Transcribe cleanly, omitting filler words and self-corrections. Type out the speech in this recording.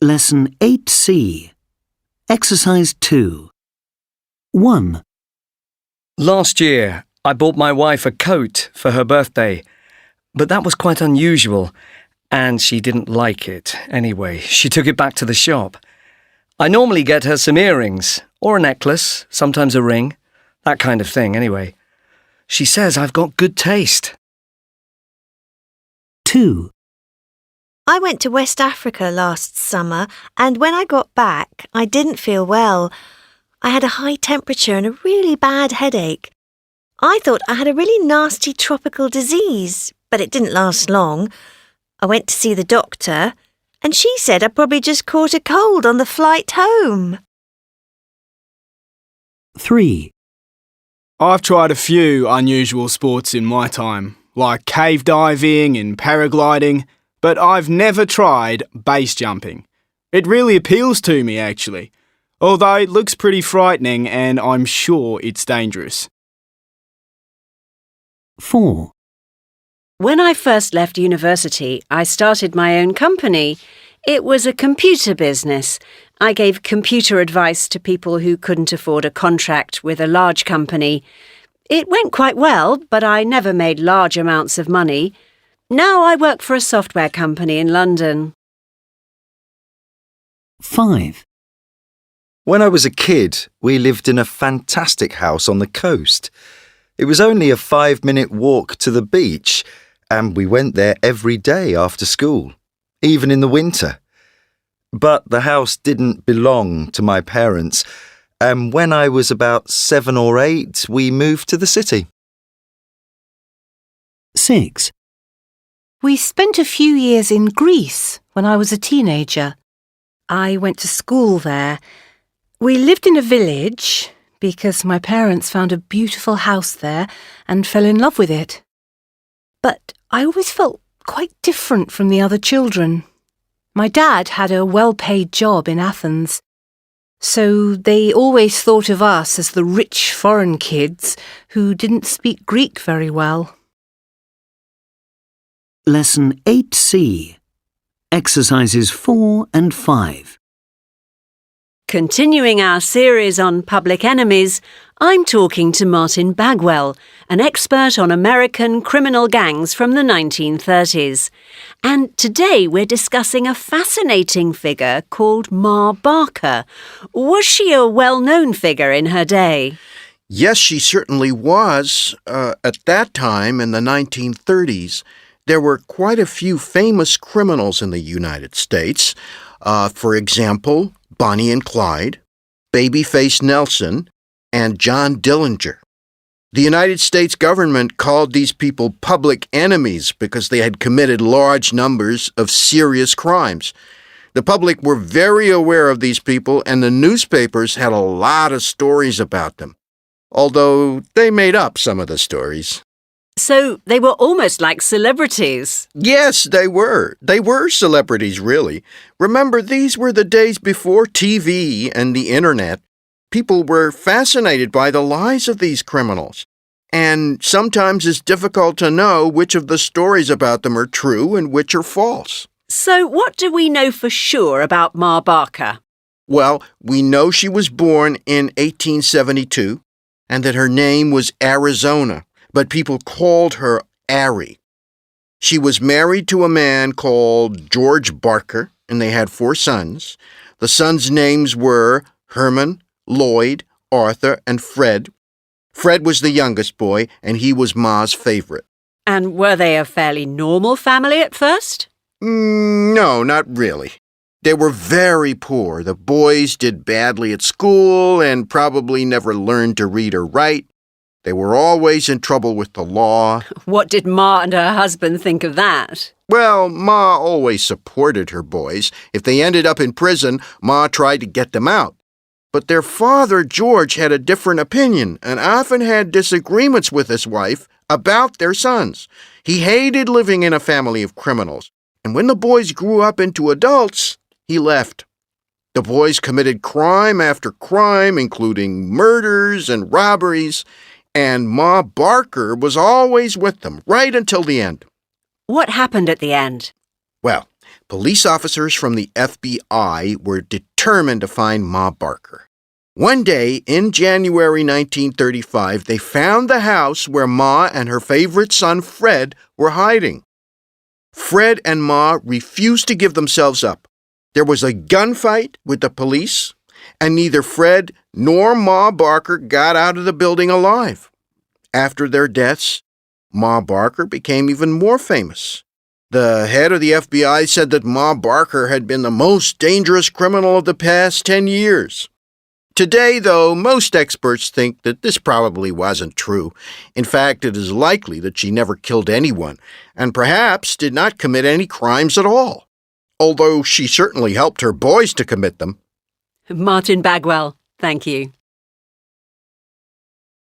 Lesson 8C. Exercise 2. 1. Last year, I bought my wife a coat for her birthday, but that was quite unusual, and she didn't like it anyway. She took it back to the shop. I normally get her some earrings, or a necklace, sometimes a ring, that kind of thing anyway. She says I've got good taste. 2. I went to West Africa last summer, and when I got back, I didn't feel well. I had a high temperature and a really bad headache. I thought I had a really nasty tropical disease, but it didn't last long. I went to see the doctor, and she said I probably just caught a cold on the flight home. 3. I've tried a few unusual sports in my time, like cave diving and paragliding, but I've never tried base jumping. It really appeals to me, actually, although it looks pretty frightening and I'm sure it's dangerous. 4. When I first left university, I started my own company. It was a computer business. I gave computer advice to people who couldn't afford a contract with a large company. It went quite well, but I never made large amounts of money. Now I work for a software company in London. 5. When I was a kid, we lived in a fantastic house on the coast. It was only a 5-minute walk to the beach, and we went there every day after school, even in the winter. But the house didn't belong to my parents, and when I was about 7 or 8, we moved to the city. 6. We spent a few years in Greece when I was a teenager. I went to school there. We lived in a village because my parents found a beautiful house there and fell in love with it. But I always felt quite different from the other children. My dad had a well-paid job in Athens, so they always thought of us as the rich foreign kids who didn't speak Greek very well. Lesson 8C. Exercises 4 and 5. Continuing our series on public enemies, I'm talking to Martin Bagwell, an expert on American criminal gangs from the 1930s. And today we're discussing a fascinating figure called Ma Barker. Was she a well-known figure in her day? Yes, she certainly was. At that time, in the 1930s, there were quite a few famous criminals in the United States. For example, Bonnie and Clyde, Babyface Nelson, and John Dillinger. The United States government called these people public enemies because they had committed large numbers of serious crimes. The public were very aware of these people, and the newspapers had a lot of stories about them, although they made up some of the stories. So they were almost like celebrities. Yes, they were. They were celebrities, really. Remember, these were the days before TV and the internet. People were fascinated by the lives of these criminals. And sometimes it's difficult to know which of the stories about them are true and which are false. So what do we know for sure about Ma Barker? Well, we know she was born in 1872 and that her name was Arizona, but people called her Ari. She was married to a man called George Barker, and they had 4 sons. The sons' names were Herman, Lloyd, Arthur, and Fred. Fred was the youngest boy, and he was Ma's favorite. And were they a fairly normal family at first? No, not really. They were very poor. The boys did badly at school and probably never learned to read or write. They were always in trouble with the law. What did Ma and her husband think of that? Well, Ma always supported her boys. If they ended up in prison, Ma tried to get them out. But their father, George, had a different opinion and often had disagreements with his wife about their sons. He hated living in a family of criminals. And when the boys grew up into adults, he left. The boys committed crime after crime, including murders and robberies, and Ma Barker was always with them right until the end. What happened at the end? Well, Police officers from the FBI were determined to find Ma Barker. One day in January 1935, they found the house where Ma and her favorite son Fred were hiding. Fred and Ma refused to give themselves up. There was a gunfight with the police, and neither Fred nor Ma Barker got out of the building alive. After their deaths, Ma Barker became even more famous. The head of the FBI said that Ma Barker had been the most dangerous criminal of the past 10 years. Today, though, most experts think that this probably wasn't true. In fact, it is likely that she never killed anyone, and perhaps did not commit any crimes at all, although she certainly helped her boys to commit them. Martin Bagwell, thank you.